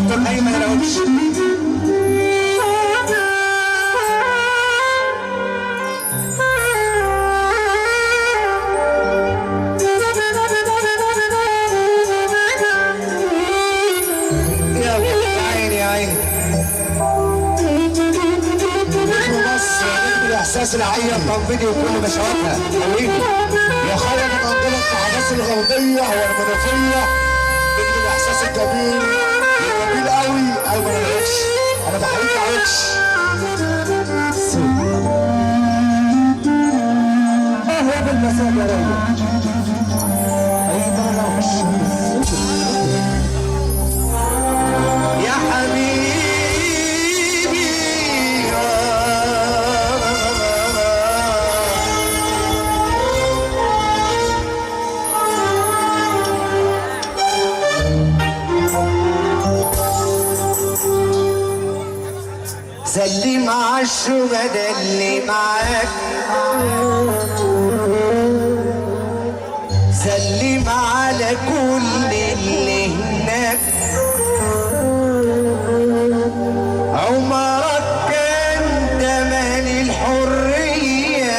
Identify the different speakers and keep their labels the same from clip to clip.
Speaker 1: دكتور ايمن العوش. احساس العيه الطنبلي وكل مشاواتها حبيبي يا خالد منطلق في حدث الغربيه والمنوفيه ضد الاحساس الجميل الجميل قوي ايمن العوش. انا بحييك يا عوش. اهلا بالمساء يا راجل ايمن العوش يا حبيبي. سلم عالشهداء اللي معاك، سلم على كل اللي هناك، عمرك كان تمن الحرية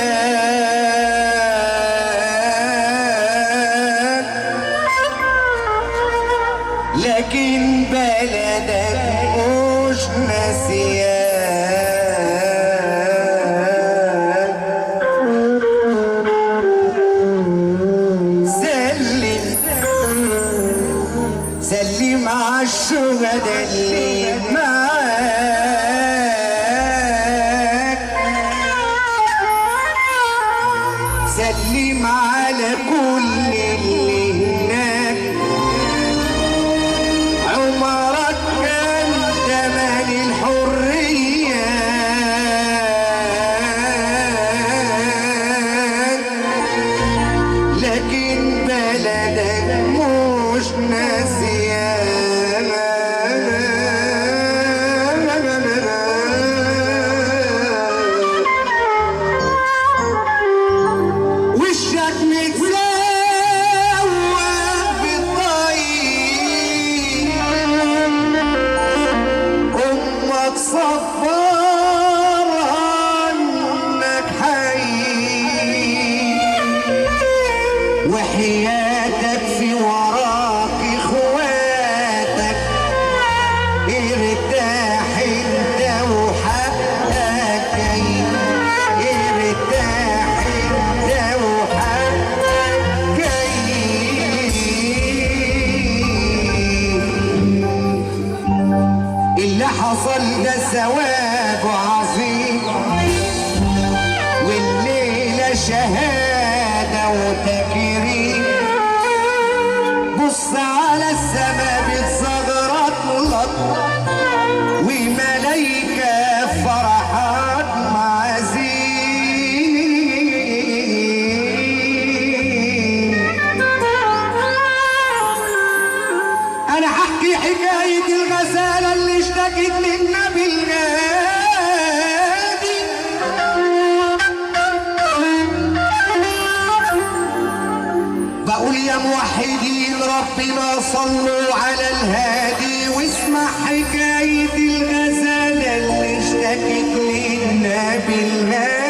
Speaker 1: لكن بلدك مش ناسياك. سلم عالشهداء اللي معاك، سلم على كل اللي هناك، عمرك كان تمن الحرية لكن بلدك مش ناسياك. وشك متزوق بالطيب، امك صبر عنك حي، وحياتك في وراك اخواتك، ارتاح انت وحقك جاي، ارتاح انت وحقك جاي. اللي حصل ده ثواب عظيم، والليلة شهادة وتكريم. بص على السما بتزغرط لك، وملايكة فرحات معزين. أنا هحكي حكاية الغزالة اللي اشتكت للنبي الغادي. بقول يا موحدين ربنا صلوا على الهادي، واسمع حكاية الغزالة اللي اشتكت للنبي الهادي.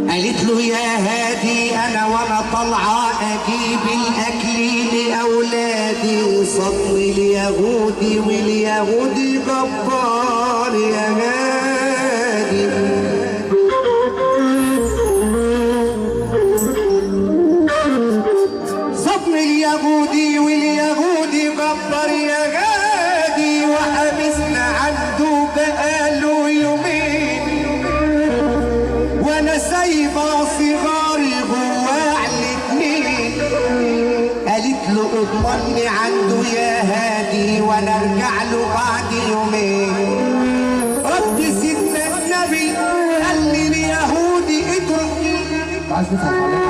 Speaker 1: قالت له يا هادي انا وانا طالعه اجيب الاكل لاولادي، صدم اليهودي واليهودي جبار يا هادي. صدم اليهودي واليهودي جبار يا هادي، وحبسنا عنده بقاله يومين، وانا سايبه صغاري جواه الاتنين. قالت له اضمني عنده يا هادي وانا ارجع له بعد يومين. رد سيدنا النبي قال لي اليهودي اترك. عايز تفهم عليك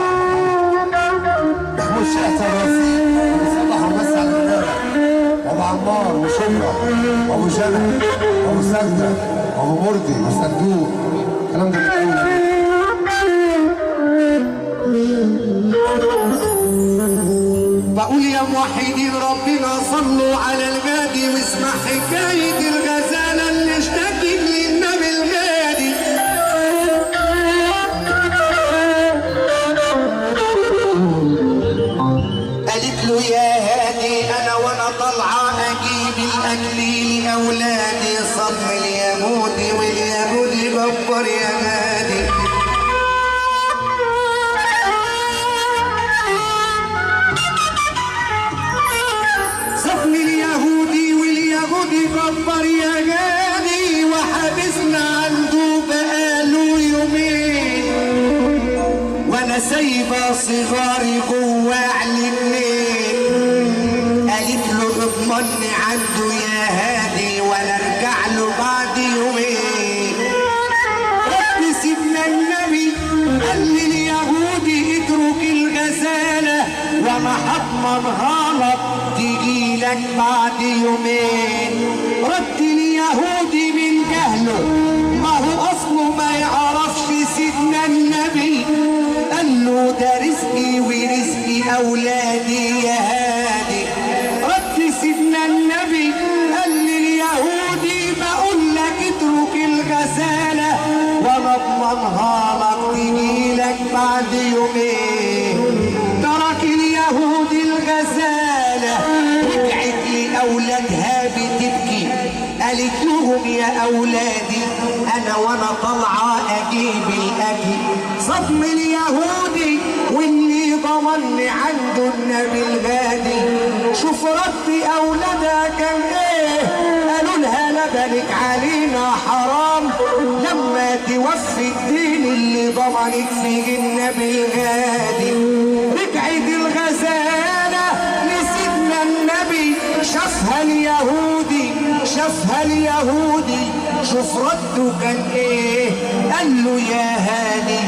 Speaker 1: محمود شيخ الرصيد صبح ومسى على الغداء، وابو عمار وشبرا وابو جبل وابو سجده
Speaker 2: ابو مرضي وصندوق الكلام ده
Speaker 1: بقول يا موحدين ربنا صلوا على الغادي واسمع حكاية الغزالة اللي اشتكت للنبي الغادي. قالت له يا هادي انا وانا طالعة اجيب الاكل لاولادي صم اليهودي واليهودي جبر يا هادي. كبر يا غادي وحبسنا عنده بقاله يومين وانا سايبه صغاري جوا علمين. قالت له اضمني عنده يا هادي وانا ارجع له بعد يومين. رب سيدنا النبي قال لي اليهودي اترك الغزاله وانا هضمنها لك تجي لك بعد يومين. رد اليهودي من جهله ما هو اصله ما يعرفش سيدنا النبي. قال له ده رزقي ورزقي اولادي يا هادي. رد سيدنا النبي قال لليهودي بقول لك اترك الغزاله وانا اضمنها لك تجي لك بعد يومين. ترك اليهودي الغزاله رجعت لاولادها بتبكي. قالت لهم يا اولادي انا وانا طالعه اجيب الاكل صدم اليهودي واللي ضمني عنده النبي الغادي. شوف رد اولادها كان ايه. قالوا لها لبنك علينا حرام لما توفي الدين اللي ضمنك فيه النبي الغادي. رجعت الغزاله لسيدنا النبي شافها اليهودي شافها اليهودي. شوف رده كان ايه. قال له يا هادي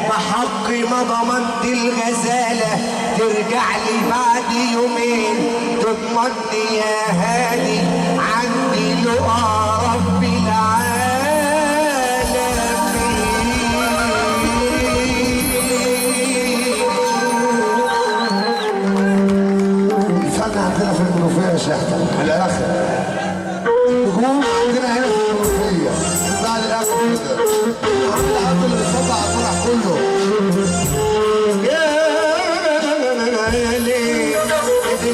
Speaker 1: بحق ما ضمنت الغزاله ترجع لي بعد يومين. تضمني يا هادي عندي لقى رب العالمين.
Speaker 2: الفن عندنا في المنوفيه يا شيخ من الاخر. نجوم عندنا هنا في المنوفيه بعد الاخر كده. عامل العرض اللي بيصدع على الفرح كله.
Speaker 1: يا ليل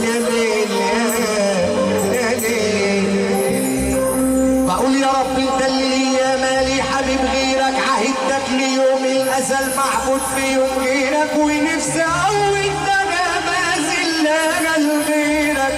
Speaker 1: يا ليل يا ليل. بقول يا رب انت اللي يا مالي حبيب غيرك. عهدتك ليوم الازل معبود في يوم غيرك ونفسي اقوي الدجا ما زلنا غيرك.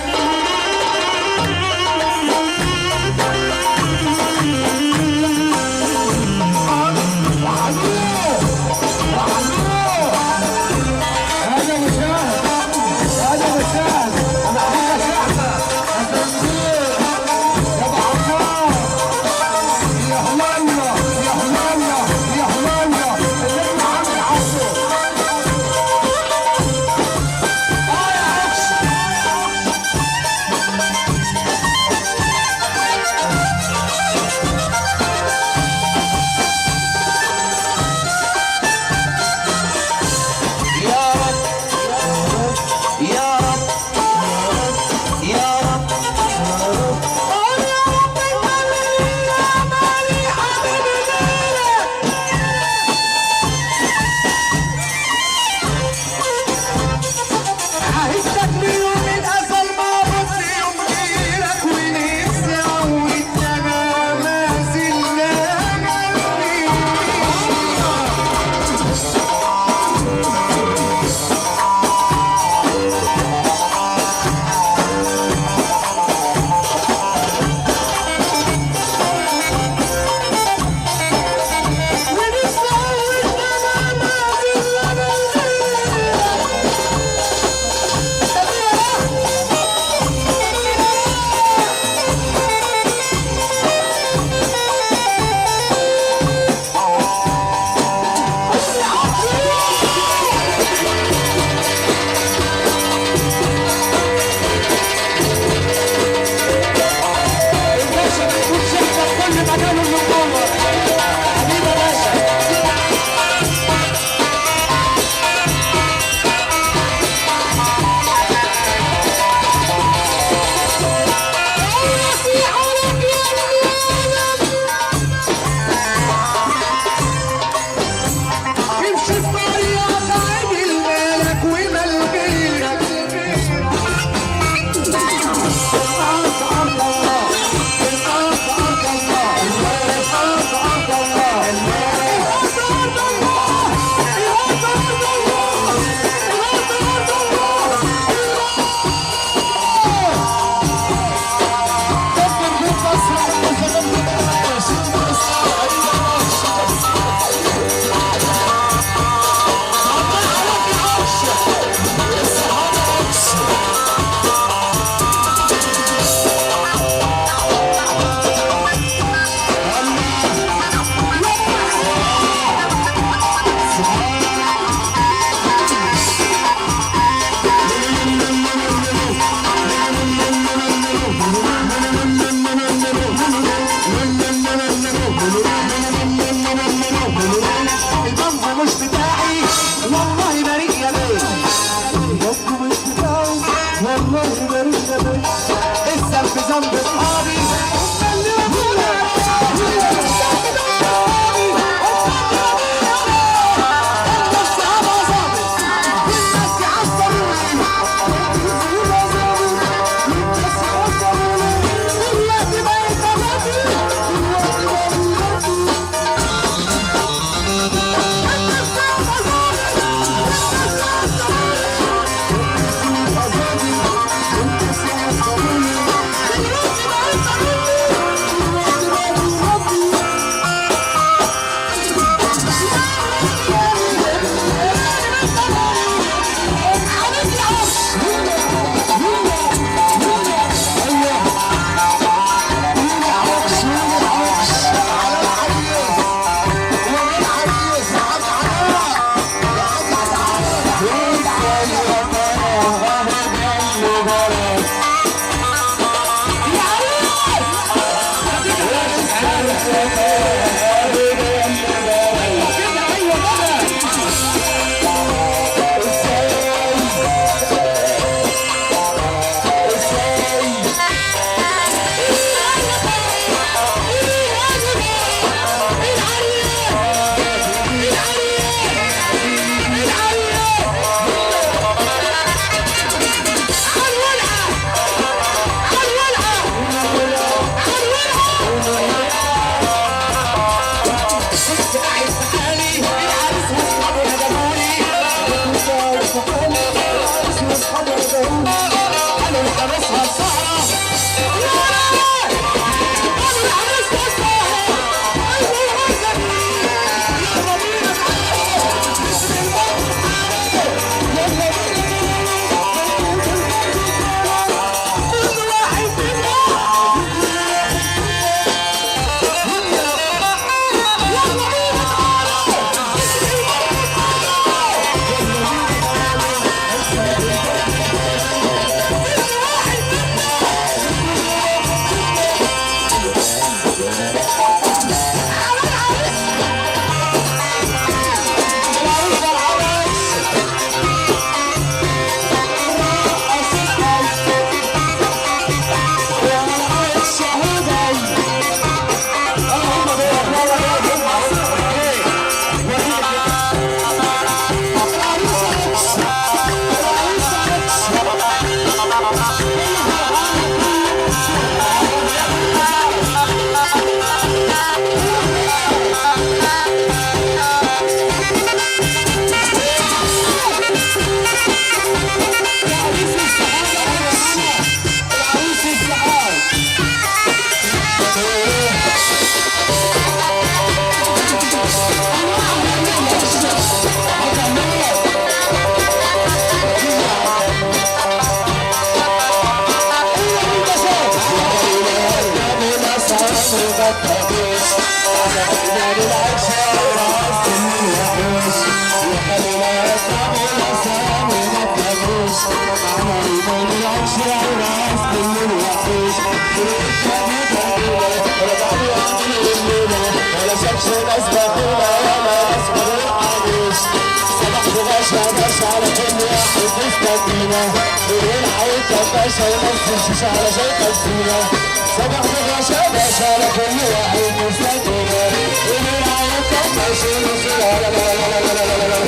Speaker 3: على كل واحد مستنينا والحيط باشا يمثل شيشة على شيخ السيرة صباح باشا باشا على كل واحد مستنينا والحيط باشا يمثل على لا لا لا لا لا لا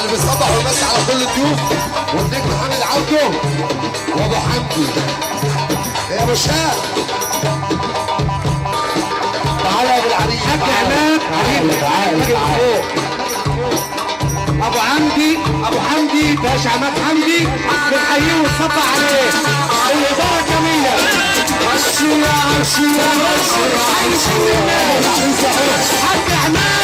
Speaker 2: اللي بيصبحوا بس على كل الضيوف والنجم حامد عبده وابو حمدي يا ابو شاب تعالى يا ابو العريس
Speaker 1: حاج عماد حبيبي تعالى ابو حمدي باشا عماد حمدي بنحييه ونصب عليه الاداره جميله عرشي يا عرشي يا عرشي حاج عماد